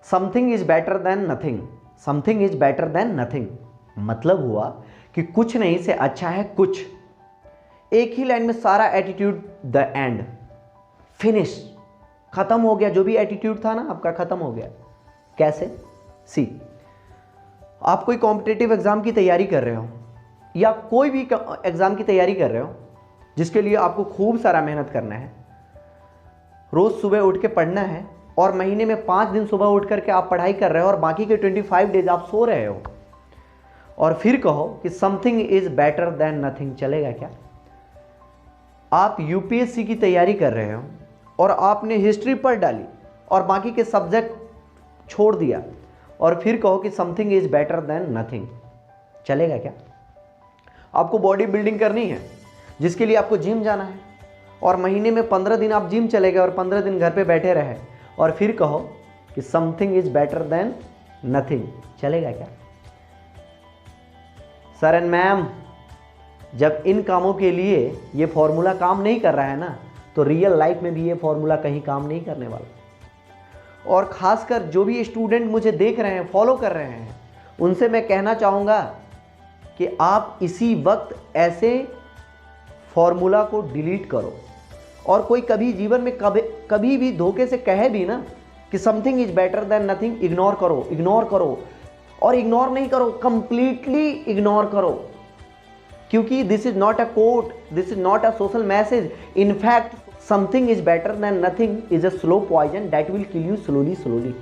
Something is better than nothing, something is better than nothing मतलब हुआ कि कुछ नहीं से अच्छा है कुछ। एक ही लाइन में सारा एटीट्यूड, द एंड, फिनिश, खत्म हो गया। जो भी एटीट्यूड था ना आपका खत्म हो गया। कैसे? सी, आप कोई कॉम्पिटिटिव एग्जाम की तैयारी कर रहे हो या कोई भी एग्जाम की तैयारी कर रहे हो जिसके लिए आपको खूब सारा मेहनत करना है, रोज सुबह उठ के पढ़ना है और महीने में 5 दिन सुबह उठ करके आप पढ़ाई कर रहे हो और बाकी के 25 डेज आप सो रहे हो, और फिर कहो कि something is better than nothing, चलेगा क्या? आप यूपीएससी की तैयारी कर रहे हो और आपने हिस्ट्री पढ़ डाली और बाकी के सब्जेक्ट छोड़ दिया और फिर कहो कि something is better than nothing, चलेगा क्या? आपको बॉडी बिल्डिंग करनी है जिसके लिए आपको जिम जाना है और महीने में 15 दिन आप जिम चले गए और 15 दिन घर पे बैठे रहे और फिर कहो कि something is better than nothing, चलेगा क्या? सर एंड मैम, जब इन कामों के लिए ये फॉर्मूला काम नहीं कर रहा है ना, तो रियल लाइफ में भी ये फॉर्मूला कहीं काम नहीं करने वाला। और खासकर जो भी स्टूडेंट मुझे देख रहे हैं, फॉलो कर रहे हैं, उनसे मैं कहना चाहूँगा कि आप इसी वक्त ऐसे फॉर्मूला को डिलीट करो। और कोई कभी जीवन में कभी भी धोखे से कहे भी ना कि something is better than nothing, ignore करो, इग्नोर करो। और इग्नोर नहीं करो, कंप्लीटली इग्नोर करो, क्योंकि this is not a quote, this is not a social message. In fact something is better than nothing is a slow poison that will kill you slowly slowly.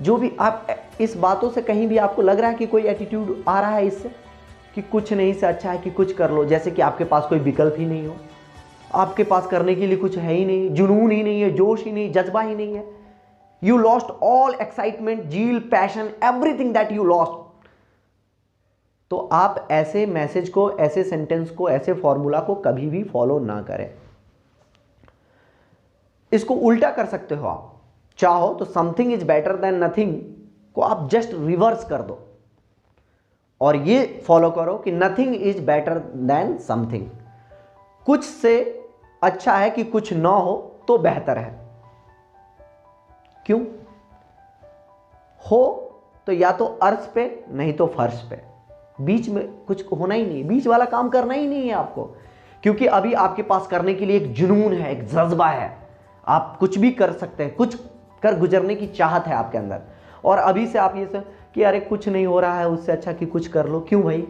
जो भी आप इस बातों से कहीं भी आपको लग रहा है कि कोई एटीट्यूड आ रहा है इससे कि कुछ नहीं से अच्छा है कि कुछ कर लो, जैसे कि आपके पास कोई विकल्प ही नहीं हो, आपके पास करने के लिए कुछ है ही नहीं, जुनून ही नहीं है, जोश ही नहीं, जज्बा ही नहीं है, you lost all excitement, zeal, passion, everything that you lost, तो आप ऐसे मैसेज को, ऐसे सेंटेंस को, ऐसे फॉर्मूला को कभी भी फॉलो ना करें। इसको उल्टा कर सकते हो आप, चाहो तो something is better than nothing को आप जस्ट रिवर्स कर दो और ये फॉलो करो कि nothing is better then something. कुछ से अच्छा है कि कुछ ना हो तो बेहतर है। क्यों? हो तो या तो अर्श पे नहीं तो फर्श पे, बीच में कुछ होना ही नहीं, बीच वाला काम करना ही नहीं है आपको, क्योंकि अभी आपके पास करने के लिए एक जुनून है, एक जज्बा है, आप कुछ भी कर सकते हैं, कुछ कर गुजरने की चाहत है आपके अंदर। और अभी से आप ये सब कि अरे कुछ नहीं हो रहा है, उससे अच्छा कि कुछ कर लो। क्यों भाई?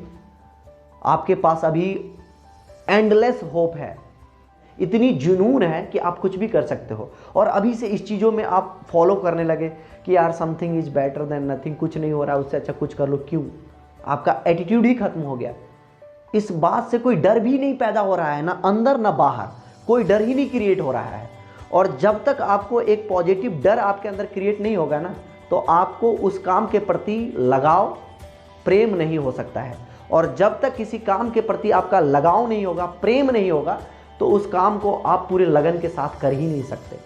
आपके पास अभी एंडलेस होप है, इतनी जुनून है कि आप कुछ भी कर सकते हो। और अभी से इस चीज़ों में आप फॉलो करने लगे कि यार something is better than nothing, कुछ नहीं हो रहा है, उससे अच्छा कुछ कर लो। क्यों? आपका एटीट्यूड ही खत्म हो गया। इस बात से कोई डर भी नहीं पैदा हो रहा है, ना अंदर ना बाहर, कोई डर ही नहीं क्रिएट हो रहा है। और जब तक आपको एक पॉजिटिव डर आपके अंदर क्रिएट नहीं होगा ना, तो आपको उस काम के प्रति लगाव, प्रेम नहीं हो सकता है। और जब तक किसी काम के प्रति आपका लगाव नहीं होगा, प्रेम नहीं होगा, तो उस काम को आप पूरे लगन के साथ कर ही नहीं सकते।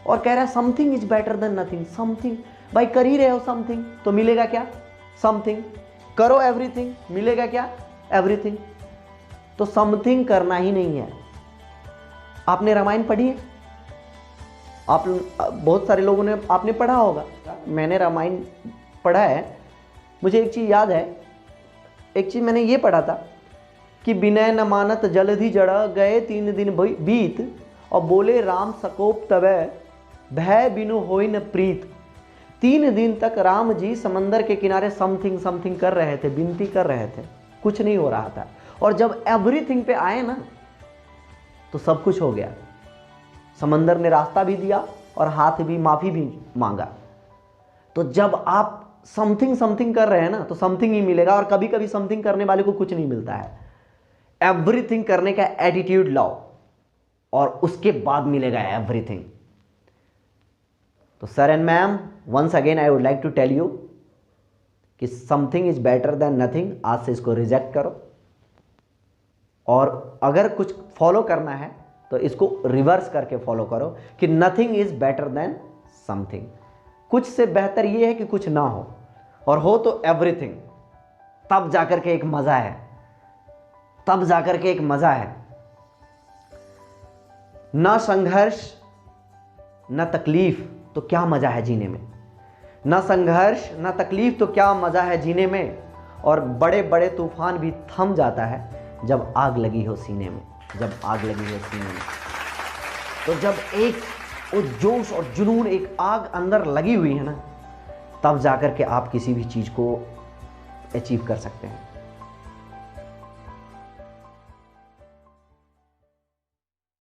और कह रहा है something is better than nothing, something, भाई कर ही रहे हो समथिंग तो मिलेगा क्या? समथिंग। करो एवरीथिंग, मिलेगा क्या? एवरीथिंग। तो समथिंग करना ही नहीं है। आपने रामायण पढ़ी है? आप बहुत सारे लोगों ने आपने पढ़ा होगा, मैंने रामायण पढ़ा है। मुझे एक चीज़ याद है, एक चीज़ मैंने ये पढ़ा था कि विनय न मानत जलधि जड़, गए 3 दिन बीत, और बोले राम सकोप तबै, भय बिनु होई न प्रीत। 3 दिन तक राम जी समंदर के किनारे समथिंग समथिंग कर रहे थे, विनती कर रहे थे, कुछ नहीं हो रहा था। और जब एवरीथिंग पे आए ना, तो सब कुछ हो गया। समंदर ने रास्ता भी दिया और हाथ भी, माफी भी मांगा। तो जब आप समथिंग समथिंग कर रहे हैं ना, तो समथिंग ही मिलेगा। और कभी कभी समथिंग करने वाले को कुछ नहीं मिलता है। एवरीथिंग करने का एटीट्यूड लाओ और उसके बाद मिलेगा एवरीथिंग। तो sir and ma'am, once again I would like to tell you कि something is better than nothing. आज से इसको रिजेक्ट करो, और अगर कुछ फॉलो करना है तो इसको रिवर्स करके फॉलो करो कि nothing is better then something. कुछ से बेहतर यह है कि कुछ ना हो, और हो तो एवरीथिंग। तब जाकर के एक मजा है, तब जाकर के एक मजा है। ना संघर्ष, न तकलीफ, तो क्या मज़ा है जीने में, ना संघर्ष ना तकलीफ तो क्या मज़ा है जीने में। और बड़े बड़े तूफान भी थम जाता है जब आग लगी हो सीने में, जब आग लगी हो सीने में। तो जब एक वो जोश और जुनून, एक आग अंदर लगी हुई है ना, तब जाकर के आप किसी भी चीज़ को अचीव कर सकते हैं।